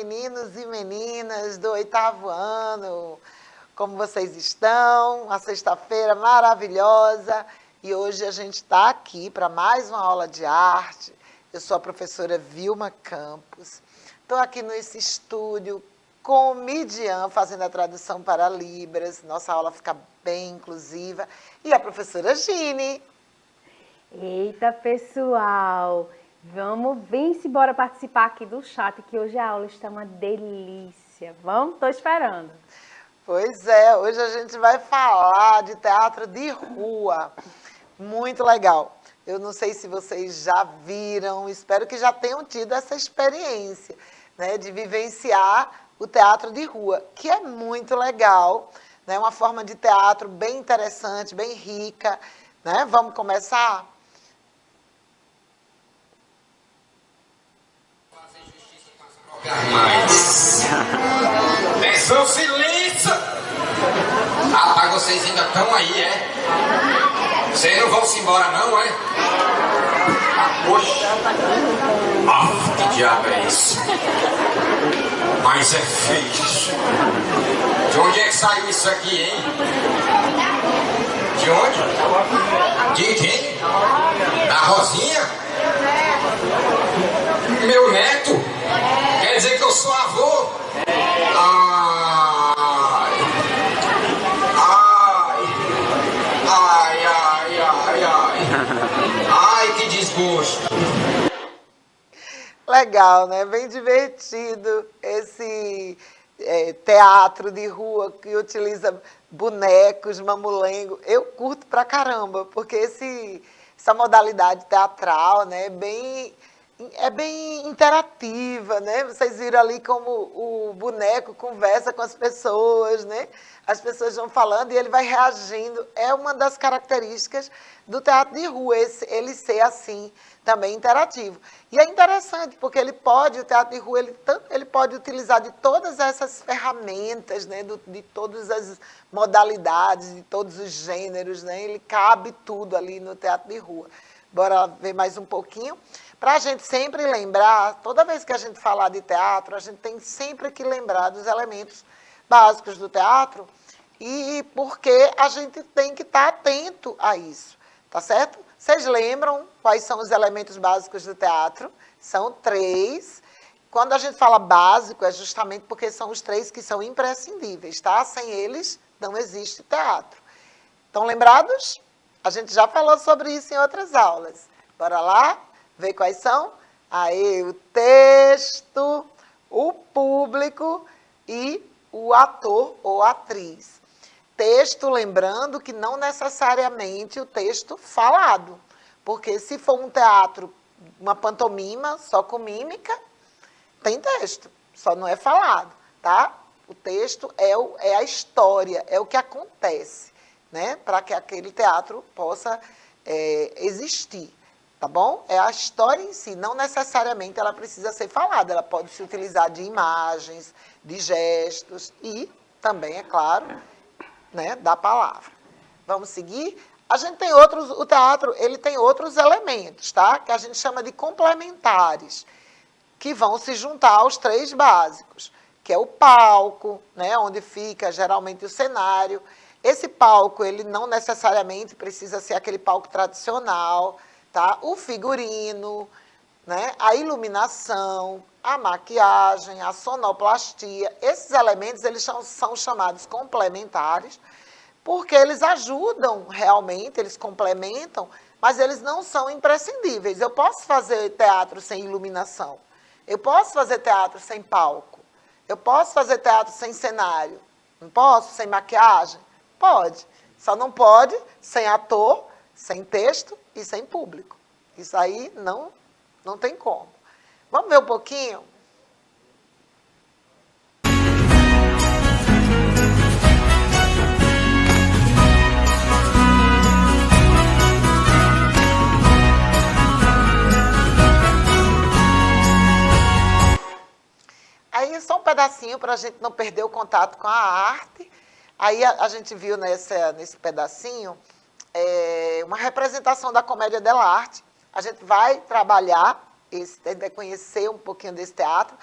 meninos e meninas do 8º ano. Como vocês estão? Uma sexta-feira maravilhosa. E hoje a gente está aqui para mais uma aula de arte. Eu sou a professora Vilma Campos. Estou aqui nesse estúdio com o Midian, fazendo a tradução para Libras. Nossa aula fica bem inclusiva. E a professora Gine. Eita, pessoal! Vem-se embora participar aqui do chat, que hoje a aula está uma delícia. Vamos? Estou esperando. Pois é, hoje a gente vai falar de teatro de rua. Muito legal. Eu não sei se vocês já viram, espero que já tenham tido essa experiência, né, de vivenciar o teatro de rua, que é muito legal, né, uma forma de teatro bem interessante, bem rica, né? Vamos começar? Mas... Atenção, silêncio! Rapaz, vocês ainda estão aí, é? Vocês não vão se embora não, é? Poxa! Ah, que diabo é isso? Mas é feio. De onde é que saiu isso aqui, hein? De onde? De quem? Da Rosinha? Meu neto? Quer dizer que eu sou avô? Ai, ai, ai, ai, ai, ai. Ai, que desgosto. Legal, né? Bem divertido esse teatro de rua que utiliza bonecos, mamulengo. Eu curto pra caramba, porque essa modalidade teatral, né, é bem interativa, né? Vocês viram ali como o boneco conversa com as pessoas, né? As pessoas vão falando e ele vai reagindo. É uma das características do teatro de rua, ele ser assim, também interativo. E é interessante, porque o teatro de rua, ele pode utilizar de todas essas ferramentas, né? De todas as modalidades, de todos os gêneros, né? Ele cabe tudo ali no teatro de rua. Bora ver mais um pouquinho. Para a gente sempre lembrar, toda vez que a gente falar de teatro, a gente tem sempre que lembrar dos elementos básicos do teatro, e porque a gente tem que estar atento a isso, tá certo? Vocês lembram quais são os elementos básicos do teatro? São 3. Quando a gente fala básico, é justamente porque são os 3 que são imprescindíveis, tá? Sem eles, não existe teatro. Estão lembrados? A gente já falou sobre isso em outras aulas. Bora lá? Ver quais são? Aí, o texto, o público e o ator ou atriz. Texto, lembrando que não necessariamente o texto falado, porque se for um teatro, uma pantomima, só com mímica, tem texto, só não é falado, tá? O texto é a história, é o que acontece, né? Para que aquele teatro possa existir. Tá bom? É a história em si, não necessariamente ela precisa ser falada, ela pode se utilizar de imagens, de gestos e também, é claro, né, da palavra. Vamos seguir? A gente tem o teatro, ele tem outros elementos, tá? Que a gente chama de complementares, que vão se juntar aos 3 básicos, que é o palco, né, onde fica geralmente o cenário. Esse palco, ele não necessariamente precisa ser aquele palco tradicional, tá? O figurino, né? A iluminação, a maquiagem, a sonoplastia, esses elementos eles são chamados complementares, porque eles ajudam realmente, eles complementam, mas eles não são imprescindíveis. Eu posso fazer teatro sem iluminação, eu posso fazer teatro sem palco, eu posso fazer teatro sem cenário, não posso? Sem maquiagem? Pode, só não pode sem ator, sem texto e sem público. Isso aí não tem como. Vamos ver um pouquinho? Aí só um pedacinho para a gente não perder o contato com a arte. Aí a gente viu nesse pedacinho uma representação da comédia dell'arte. A gente vai trabalhar, vai conhecer um pouquinho desse teatro.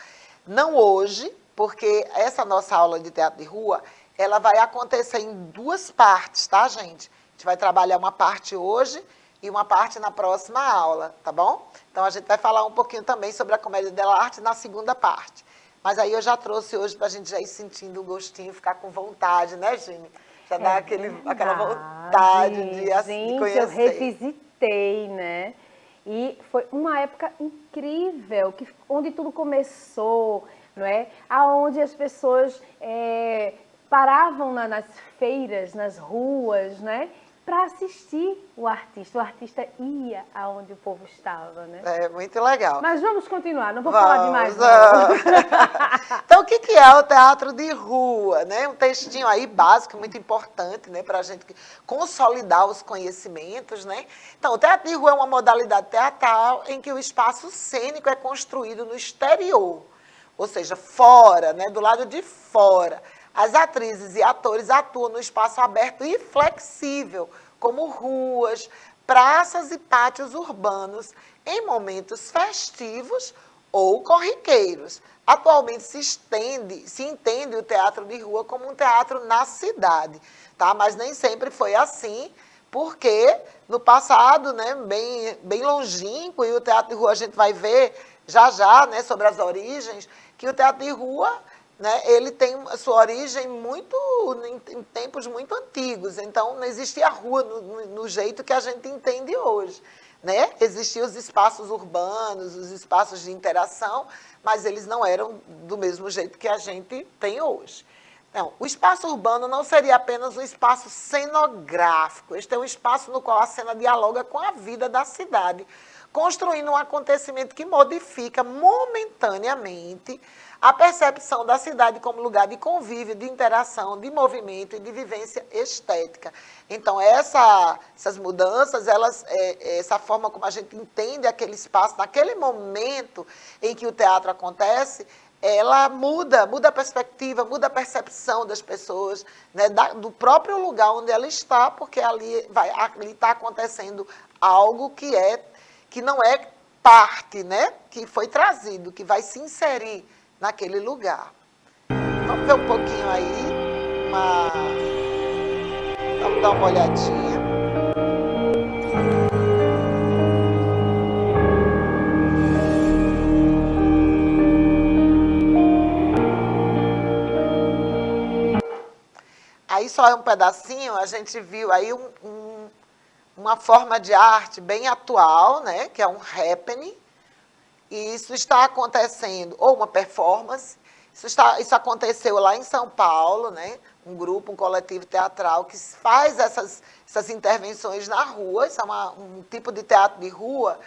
Não hoje, porque essa nossa aula de teatro de rua, ela vai acontecer em 2 partes, tá, gente? A gente vai trabalhar uma parte hoje e uma parte na próxima aula, tá bom? Então, a gente vai falar um pouquinho também sobre a comédia dell'arte na segunda parte. Mas aí eu já trouxe hoje para a gente já ir sentindo o gostinho, ficar com vontade, né, Gine? Já dá aquela vontade de Gente, conhecer. eu revisitei, né? E foi uma época incrível, onde tudo começou, não é? Aonde as pessoas paravam nas feiras, nas ruas, né? Para assistir o artista. O artista ia aonde o povo estava, né? É muito legal. Mas vamos continuar, não vou falar demais, não. Então, o que é o teatro de rua, né? Um textinho aí básico, muito importante, né? Para a gente consolidar os conhecimentos, né? Então, o teatro de rua é uma modalidade teatral em que o espaço cênico é construído no exterior, ou seja, fora, né? Do lado de fora. As atrizes e atores atuam no espaço aberto e flexível, como ruas, praças e pátios urbanos, em momentos festivos ou corriqueiros. Atualmente se entende o teatro de rua como um teatro na cidade, tá? Mas nem sempre foi assim, porque no passado, né, bem longínquo, e o teatro de rua a gente vai ver já, né, sobre as origens, que o teatro de rua, né, ele tem a sua origem em tempos muito antigos, então não existia rua no jeito que a gente entende hoje, né? Existiam os espaços urbanos, os espaços de interação, mas eles não eram do mesmo jeito que a gente tem hoje. Então, o espaço urbano não seria apenas um espaço cenográfico, este é um espaço no qual a cena dialoga com a vida da cidade, construindo um acontecimento que modifica momentaneamente a percepção da cidade como lugar de convívio, de interação, de movimento e de vivência estética. Então, essas mudanças, essa forma como a gente entende aquele espaço, naquele momento em que o teatro acontece, ela muda a perspectiva, muda a percepção das pessoas, né, do próprio lugar onde ela está, porque ali está acontecendo algo que não é parte, né, que foi trazido, que vai se inserir naquele lugar. Vamos ver um pouquinho aí, vamos dar uma olhadinha. Aí só é um pedacinho, a gente viu aí uma forma de arte bem atual, né, que é um happening, e isso está acontecendo, ou uma performance, isso aconteceu lá em São Paulo, né, um grupo, um coletivo teatral que faz essas intervenções na rua, isso é um tipo de teatro de rua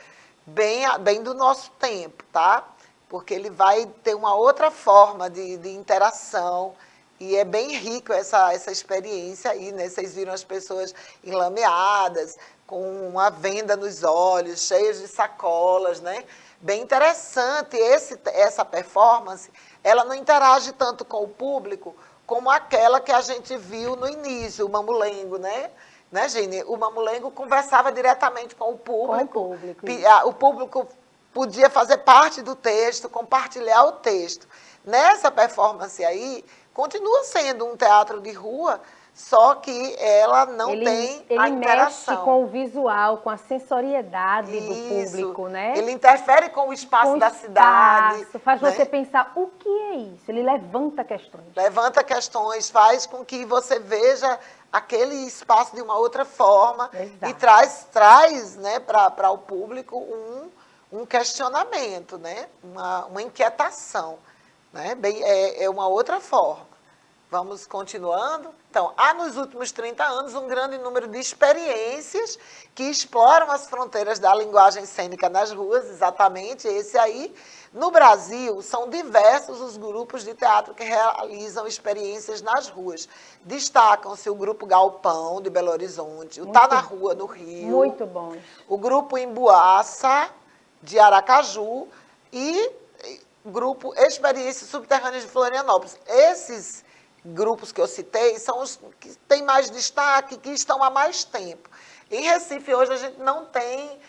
bem do nosso tempo, tá? Porque ele vai ter uma outra forma de interação, e é bem rico essa experiência aí, né? Vocês viram as pessoas enlameadas, com uma venda nos olhos, cheias de sacolas, né? Bem interessante essa performance, ela não interage tanto com o público como aquela que a gente viu no início, o Mamulengo, né? Né, Gine? O Mamulengo conversava diretamente com o público. Com o público. O público podia fazer parte do texto, compartilhar o texto. Nessa performance aí, continua sendo um teatro de rua, só que ela não tem a interação. Ele mexe com o visual, com a sensoriedade do público, né? Ele interfere com o espaço da cidade. Faz né? você pensar, o que é isso? Ele levanta questões. Levanta questões, faz com que você veja aquele espaço de uma outra forma. Exato. E traz né, para o público um questionamento, né? uma inquietação. Né? É uma outra forma. Vamos continuando? Então, há nos últimos 30 anos um grande número de experiências que exploram as fronteiras da linguagem cênica nas ruas, exatamente esse aí. No Brasil, são diversos os grupos de teatro que realizam experiências nas ruas. Destacam-se o Grupo Galpão, de Belo Horizonte, o Tá na Rua, no Rio. Muito bom. O Grupo Emboaça, de Aracaju, e Grupo Experiências Subterrâneas de Florianópolis. Esses grupos que eu citei são os que têm mais destaque, que estão há mais tempo. Em Recife, hoje, a gente não tem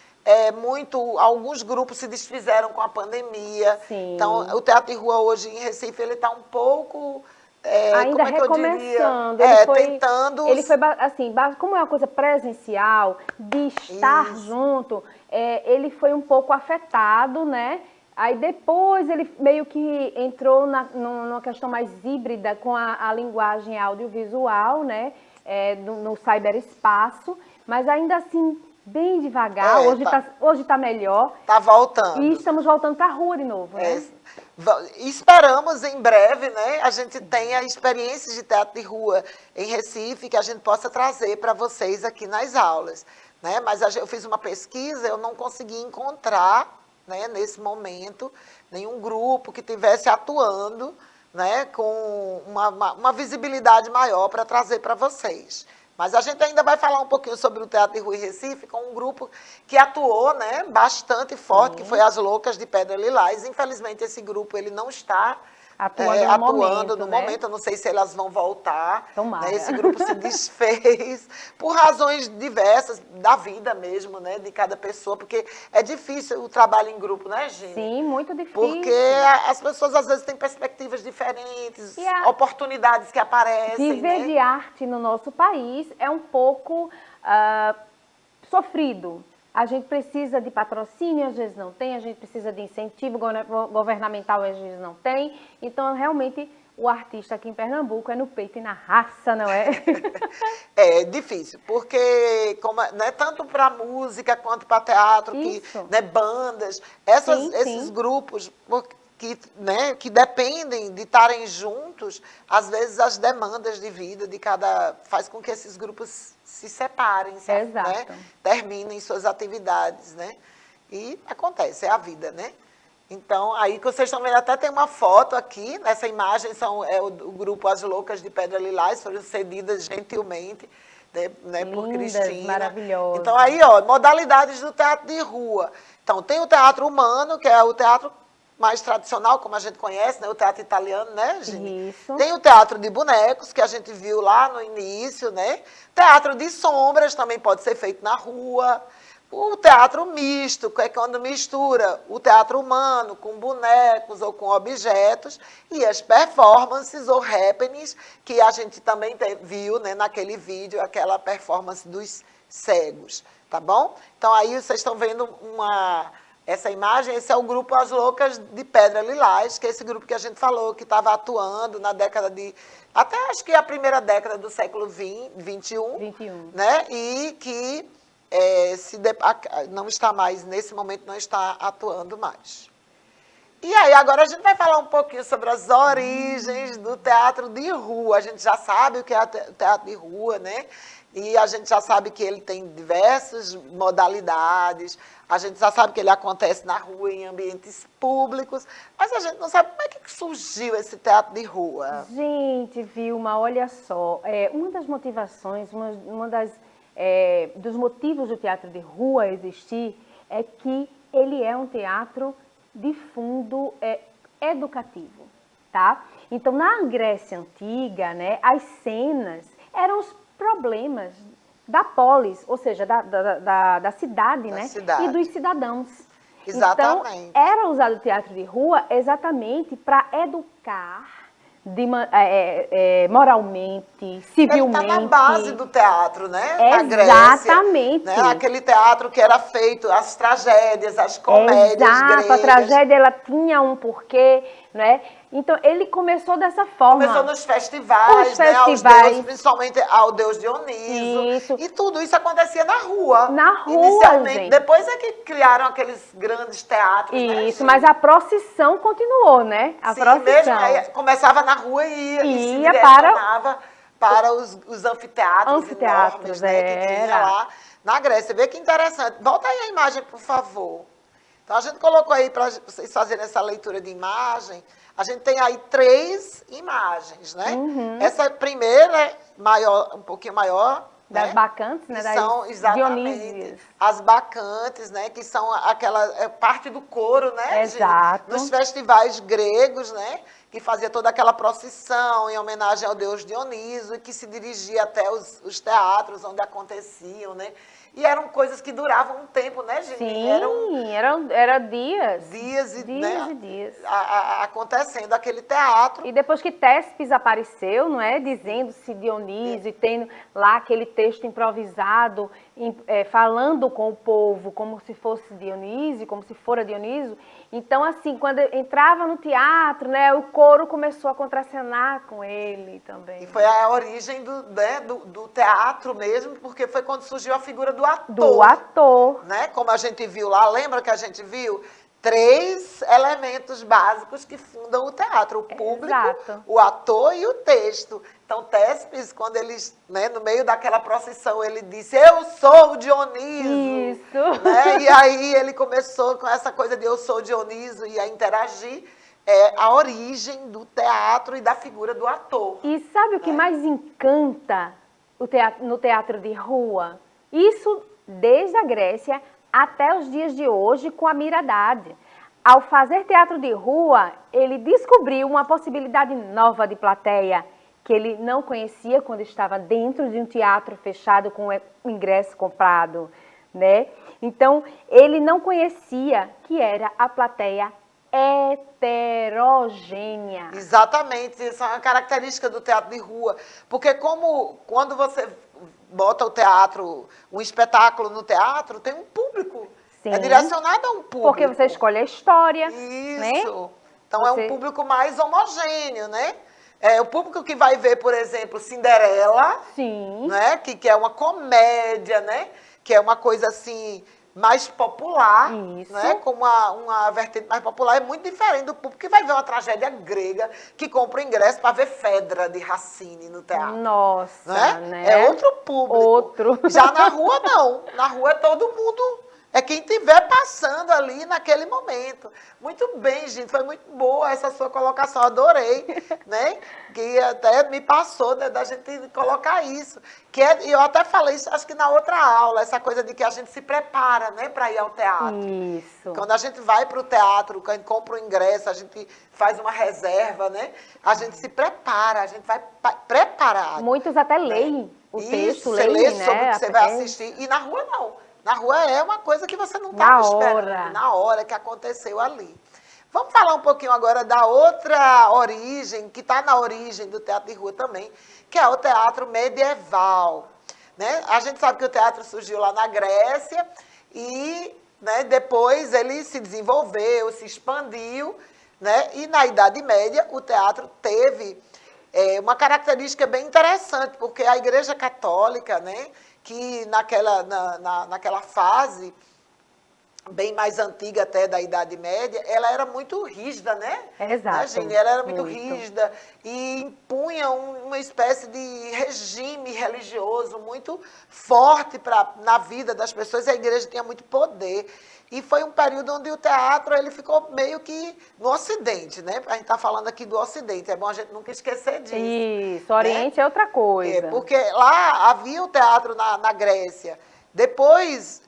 alguns grupos se desfizeram com a pandemia. Sim. Então, o teatro de rua hoje em Recife, ele está um pouco... ainda como é que eu diria? recomeçando. Tentando... Ele foi, assim, como é uma coisa presencial, de estar junto, ele foi um pouco afetado, né? Aí depois ele meio que entrou numa questão mais híbrida com a linguagem audiovisual, né? No cyberespaço, mas ainda assim, bem devagar. Hoje tá melhor. Tá voltando. E estamos voltando para a rua de novo, né? Esperamos em breve, né, a gente tenha experiências de teatro de rua em Recife que a gente possa trazer para vocês aqui nas aulas, né? Mas eu fiz uma pesquisa, eu não consegui encontrar, né, nesse momento, nenhum grupo que estivesse atuando, né, com uma visibilidade maior para trazer para vocês. Mas a gente ainda vai falar um pouquinho sobre o Teatro de Rua em Recife com um grupo que atuou, né, bastante forte, que foi as Loucas de Pedra Lilás. Infelizmente, esse grupo ele não está atuando no momento. Eu não sei se elas vão voltar. Tomara. Né? Esse grupo se desfez por razões diversas da vida mesmo, né, de cada pessoa, porque é difícil o trabalho em grupo, né, Gini? Sim, muito difícil. Porque as pessoas às vezes têm perspectivas diferentes, oportunidades que aparecem. Viver, né, de arte no nosso país é um pouco sofrido. A gente precisa de patrocínio, às vezes não tem, a gente precisa de incentivo governamental, às vezes não tem. Então, realmente, o artista aqui em Pernambuco é no peito e na raça, não é? É difícil, porque não é tanto para música quanto para teatro, né, bandas, esses grupos que dependem de estarem juntos, às vezes as demandas de vida de cada faz com que esses grupos se separem, né? Terminem suas atividades, né? E acontece, é a vida, né? Então, aí que vocês estão vendo, até tem uma foto aqui, nessa imagem o grupo As Loucas de Pedra Lilás, foram cedidas gentilmente, né, por Cristina. Maravilhosas. Então, aí, modalidades do teatro de rua. Então, tem o teatro humano, que é o teatro mais tradicional, como a gente conhece, né? O teatro italiano, né, Gini? Isso. Tem o teatro de bonecos, que a gente viu lá no início, né? Teatro de sombras também pode ser feito na rua. O teatro misto, que é quando mistura o teatro humano com bonecos ou com objetos, e as performances ou happenings, que a gente também viu, né, naquele vídeo, aquela performance dos cegos, tá bom? Então, aí vocês estão vendo essa imagem, esse é o grupo As Loucas de Pedra Lilás, que é esse grupo que a gente falou, que estava atuando na década até acho que a primeira década do século XXI. Né? E que não está mais, nesse momento, não está atuando mais. E aí, agora a gente vai falar um pouquinho sobre as origens do teatro de rua. A gente já sabe o que é o teatro de rua, né? E a gente já sabe que ele tem diversas modalidades, a gente já sabe que ele acontece na rua, em ambientes públicos, mas a gente não sabe como é que surgiu esse teatro de rua. Gente, Vilma, olha só, uma das motivações, dos motivos do teatro de rua existir é que ele é um teatro de fundo educativo, tá? Então, na Grécia Antiga, né, as cenas eram os problemas da polis, ou seja, da cidade, né? E dos cidadãos. Exatamente. Então, era usado o teatro de rua exatamente para educar moralmente, civilmente. Ele está na base do teatro, né? Na Grécia. Exatamente. Né? Aquele teatro que era feito, as tragédias, as comédias gregas. A tragédia, ela tinha um porquê, né? Então, ele começou dessa forma. Começou nos festivais, né? Aos deuses, principalmente ao deus Dioniso. Isso. E tudo isso acontecia na rua. Na rua, inicialmente. gente. Depois é que criaram aqueles grandes teatros, isso, né, mas a procissão continuou, né? A procissão. Mesmo, aí começava na rua e se para os anfiteatros enormes, né, que tinha lá na Grécia. Você vê que interessante. Volta aí a imagem, por favor. Então, a gente colocou aí para vocês fazerem essa leitura de imagem. A gente tem aí 3 imagens, né? Essa primeira, maior, um pouquinho maior. Das, né, bacantes, né? Das são exatamente Dionísias. As bacantes, né? Que são aquela parte do coro, né? Exato. Nos festivais gregos, né? que fazia toda aquela procissão em homenagem ao deus Dioniso e que se dirigia até os teatros onde aconteciam, né? E eram coisas que duravam um tempo, né, gente? Sim, era dias. Dias e, Dias né, e dias. acontecendo aquele teatro. E depois que Téspis apareceu, não é, dizendo-se Dionísio, e tendo lá aquele texto improvisado, falando com o povo como se fosse Dionísio, como se fora Dionísio. Então, assim, quando entrava no teatro, né, o coro começou a contracenar com ele também. E foi a origem do teatro mesmo, porque foi quando surgiu a figura do ator. Do ator. Né? Como a gente viu lá, lembra que a gente viu? 3 elementos básicos que fundam o teatro: o público, Exato. o ator e o texto. Então, Téspis, quando eles, né, no meio daquela procissão, ele disse: eu sou o Dioniso. Isso. Né? E aí ele começou com essa coisa de eu sou o Dioniso e a interagir. A origem do teatro e da figura do ator. E sabe o que mais encanta no teatro de rua? Isso desde a Grécia até os dias de hoje com a Miradade. Ao fazer teatro de rua, ele descobriu uma possibilidade nova de plateia que ele não conhecia quando estava dentro de um teatro fechado com o ingresso comprado, né? Então, ele não conhecia que era a plateia heterogênea. Exatamente, isso é uma característica do teatro de rua. Porque quando você bota o teatro, um espetáculo no teatro, tem um público. Sim. É direcionado a um público. Porque você escolhe a história. Isso. Né? Então é um público mais homogêneo, né? O público que vai ver, por exemplo, Cinderela, Sim. Né? Que é uma comédia, né? Que é uma coisa assim mais popular, Isso. Né? Com uma vertente mais popular, é muito diferente do público que vai ver uma tragédia grega, que compra o ingresso para ver Fedra de Racine no teatro. Nossa, Né? né? É outro público. Outro. Já na rua, não. Na rua é todo mundo. É quem estiver passando ali naquele momento. Muito bem, gente. Foi muito boa essa sua colocação. Adorei, né? Que até me passou da gente colocar isso. Eu até falei isso, acho que na outra aula, essa coisa de que a gente se prepara, né, para ir ao teatro. Isso. Quando a gente vai para o teatro, quando a gente compra o ingresso, a gente faz uma reserva, né? A gente se prepara, a gente vai preparado. Muitos até né? leem o Isso, texto, você leem, lê né? sobre o que você vai assistir. E na rua, não. Na rua é uma coisa que você não estava esperando, na hora que aconteceu ali. Vamos falar um pouquinho agora da outra origem, que está na origem do teatro de rua também, que é o teatro medieval. Né? A gente sabe que o teatro surgiu lá na Grécia e, né, depois ele se desenvolveu, se expandiu, né? E na Idade Média o teatro teve uma característica bem interessante, porque a Igreja Católica, né, que naquela fase bem mais antiga até da Idade Média, ela era muito rígida, né? Exato. Né, ela era muito rígida e impunha uma espécie de regime religioso muito forte na vida das pessoas, e a igreja tinha muito poder. E foi um período onde o teatro ele ficou meio que no Ocidente, né? A gente está falando aqui do Ocidente, é bom a gente nunca esquecer disso. Isso, Oriente, né? É outra coisa. Porque lá havia o teatro na Grécia. Depois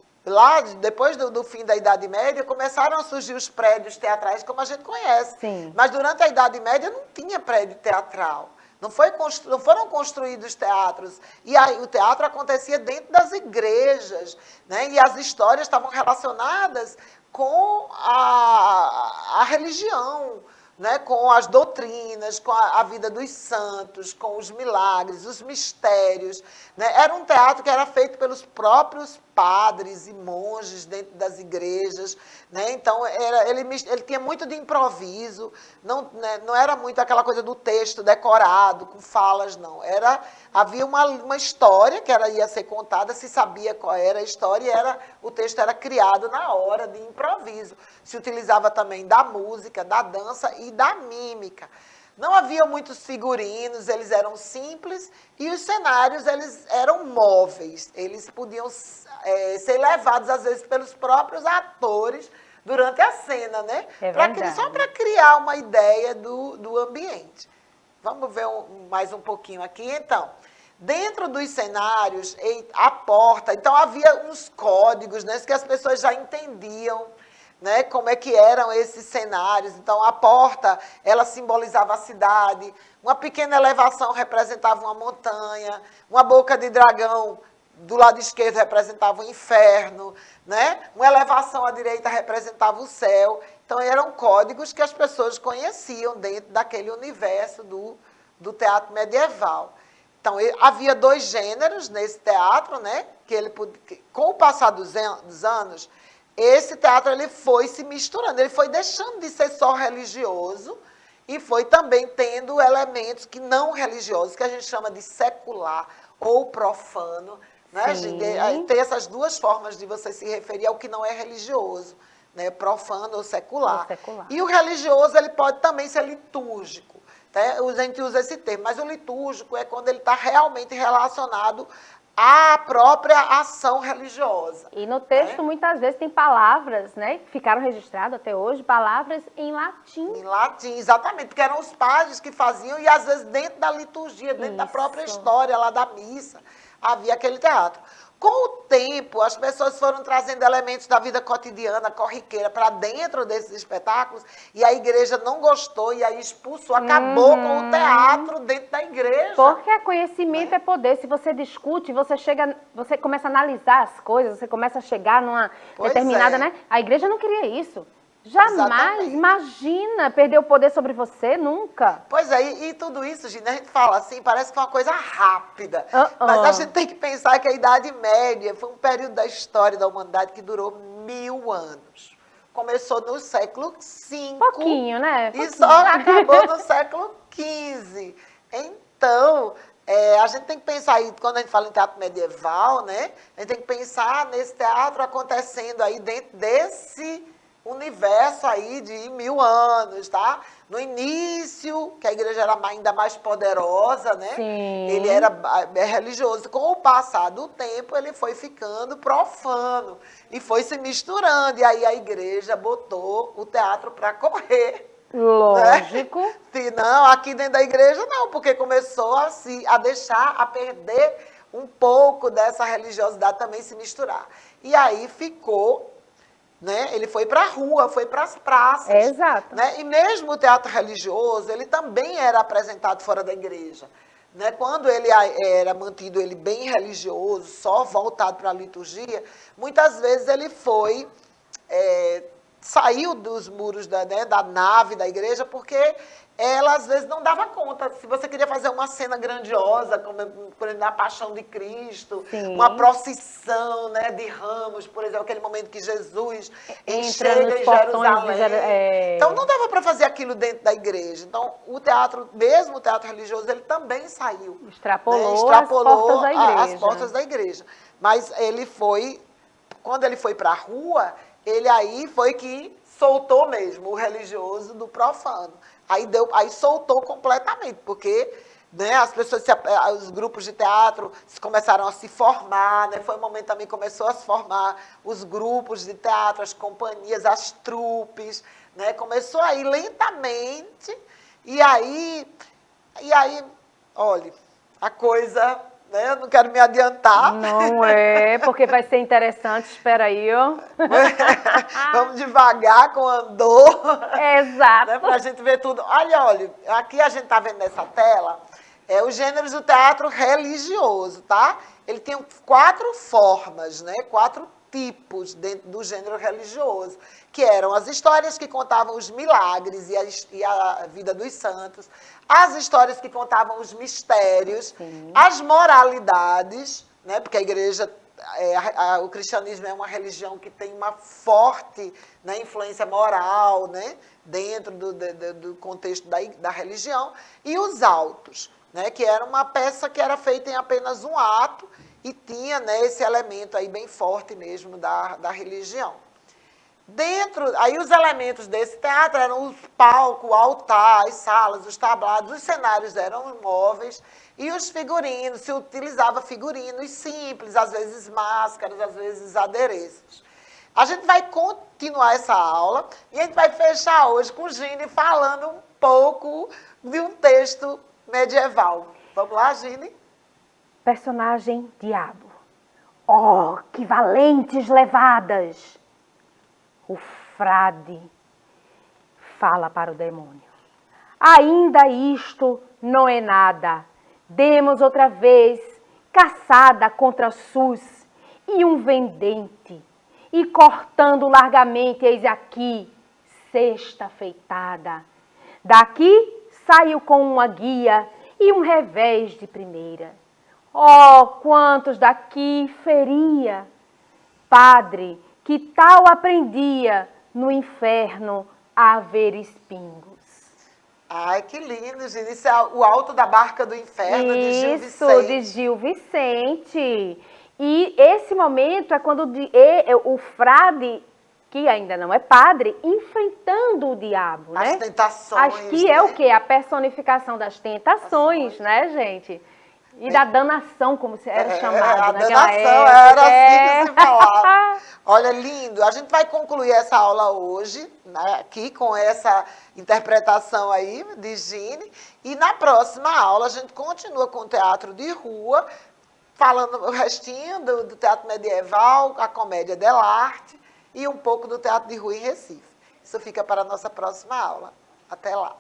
do fim da Idade Média, começaram a surgir os prédios teatrais como a gente conhece. Sim. Mas durante a Idade Média não tinha prédio teatral. Não foram construídos teatros. E aí o teatro acontecia dentro das igrejas, né? E as histórias estavam relacionadas com a religião, né? Com as doutrinas, com a vida dos santos, com os milagres, os mistérios. Né? Era um teatro que era feito pelos próprios padres e monges dentro das igrejas. Né? Então, ele tinha muito de improviso, não era muito aquela coisa do texto decorado, com falas, não. Havia uma história que ia ser contada, se sabia qual era a história, e o texto era criado na hora de improviso. Se utilizava também da música, da dança e da mímica. Não havia muitos figurinos, eles eram simples, e os cenários eles eram móveis. Eles podiam ser levados, às vezes, pelos próprios atores durante a cena, né? Só para criar uma ideia do ambiente. Vamos ver mais um pouquinho aqui, então. Dentro dos cenários, a porta, então havia uns códigos, né, que as pessoas já entendiam. né, como é que eram esses cenários. Então, a porta, ela simbolizava a cidade, uma pequena elevação representava uma montanha, uma boca de dragão do lado esquerdo representava o inferno, né? Uma elevação à direita representava o céu. Então, eram códigos que as pessoas conheciam dentro daquele universo do teatro medieval. Então, havia 2 gêneros nesse teatro, né? Com o passar dos anos, esse teatro ele foi se misturando, ele foi deixando de ser só religioso e foi também tendo elementos que não religiosos, que a gente chama de secular ou profano. Né? Tem essas 2 formas de você se referir ao que não é religioso, né? Profano ou secular. E o religioso ele pode também ser litúrgico. Né? A gente usa esse termo, mas o litúrgico é quando ele está realmente relacionado à própria ação religiosa. E no texto, né? Muitas vezes, tem palavras, né, que ficaram registradas até hoje, palavras em latim. Em latim, exatamente, porque eram os padres que faziam, e às vezes dentro da liturgia, dentro da própria história lá da missa, havia aquele teatro. Com o tempo, as pessoas foram trazendo elementos da vida cotidiana, corriqueira, para dentro desses espetáculos, e a igreja não gostou, e aí expulsou, acabou com o teatro dentro da igreja. Porque conhecimento é poder. Se você discute, você começa a analisar as coisas, você começa a chegar numa determinada, né? A igreja não queria isso. Jamais, exatamente. Imagina perder o poder sobre você, nunca. Pois é, e tudo isso, Gina, a gente fala assim, parece que é uma coisa rápida. Mas a gente tem que pensar que a Idade Média foi um período da história da humanidade que durou 1000 anos. Começou no século V. Pouquinho, né? E só acabou no século XV. Então, a gente tem que pensar aí, quando a gente fala em teatro medieval, né? A gente tem que pensar nesse teatro acontecendo aí dentro desse universo aí de 1000 anos, tá? No início, que a igreja era ainda mais poderosa, né? Sim. Ele era religioso. Com o passar do tempo, ele foi ficando profano e foi se misturando. E aí a igreja botou o teatro para correr. Lógico. Né? Não, aqui dentro da igreja não, porque começou a deixar, a perder um pouco dessa religiosidade, também se misturar. E aí ficou... Né? Ele foi para a rua, foi para as praças. Exato. Né? E mesmo o teatro religioso, ele também era apresentado fora da igreja. Né? Quando ele era mantido ele bem religioso, só voltado para a liturgia, muitas vezes ele saiu dos muros da nave da igreja, porque ela às vezes não dava conta. Se você queria fazer uma cena grandiosa, como por exemplo, a Paixão de Cristo, sim, uma procissão, né, de ramos, por exemplo, aquele momento que Jesus chega em Jerusalém. Então não dava para fazer aquilo dentro da igreja. Então o teatro, mesmo o teatro religioso, ele também saiu. Extrapolou as portas da igreja. As portas da igreja. Mas ele quando ele foi para a rua, ele aí foi que soltou mesmo o religioso do profano. Aí soltou completamente, porque né, as pessoas, os grupos de teatro começaram a se formar, né, foi um momento também que começou a se formar os grupos de teatro, as companhias, as trupes, né, começou a ir lentamente, e aí, olha, a coisa... Eu não quero me adiantar. Não é, porque vai ser interessante, espera aí, ó. Vamos devagar com o andor. Exato. Né, para a gente ver tudo. Olha, aqui a gente está vendo nessa tela os gêneros do teatro religioso, tá? Ele tem 4 formas, né? 4 tipos dentro do gênero religioso, que eram as histórias que contavam os milagres e a vida dos santos, as histórias que contavam os mistérios, sim, as moralidades, né, porque a igreja, o cristianismo é uma religião que tem uma forte, né, influência moral, né, dentro do contexto da religião, e os autos, né, que era uma peça que era feita em apenas um ato, e tinha, né, esse elemento aí bem forte mesmo da religião. Aí os elementos desse teatro eram os palcos, o altar, as salas, os tablados, os cenários eram móveis, e os figurinos, se utilizava figurinos simples, às vezes máscaras, às vezes adereços. A gente vai continuar essa aula, e a gente vai fechar hoje com o Gine falando um pouco de um texto medieval. Vamos lá, Gine? Personagem diabo. Oh, que valentes levadas! O frade fala para o demônio: ainda isto não é nada. Demos outra vez caçada contra SUS e um vendente. E cortando largamente, eis aqui, cesta feitada. Daqui saiu com uma guia e um revés de primeira. Oh, quantos daqui feria! Padre, que tal aprendia no inferno a ver espingos. Ai, que lindo, gente. Isso é o Alto da Barca do Inferno, de Gil Isso, Vicente. de Gil Vicente. E esse momento é quando o frade, que ainda não é padre, enfrentando o diabo, As né? tentações, Acho que né? é o quê? A personificação das tentações, né, gente? E da danação, como era chamado a naquela danação época. era assim que se falava. Olha, lindo. A gente vai concluir essa aula hoje, né, aqui com essa interpretação aí de Gine. E na próxima aula a gente continua com o teatro de rua, falando o restinho do teatro medieval, a comédia dell'arte e um pouco do teatro de rua em Recife. Isso fica para a nossa próxima aula. Até lá.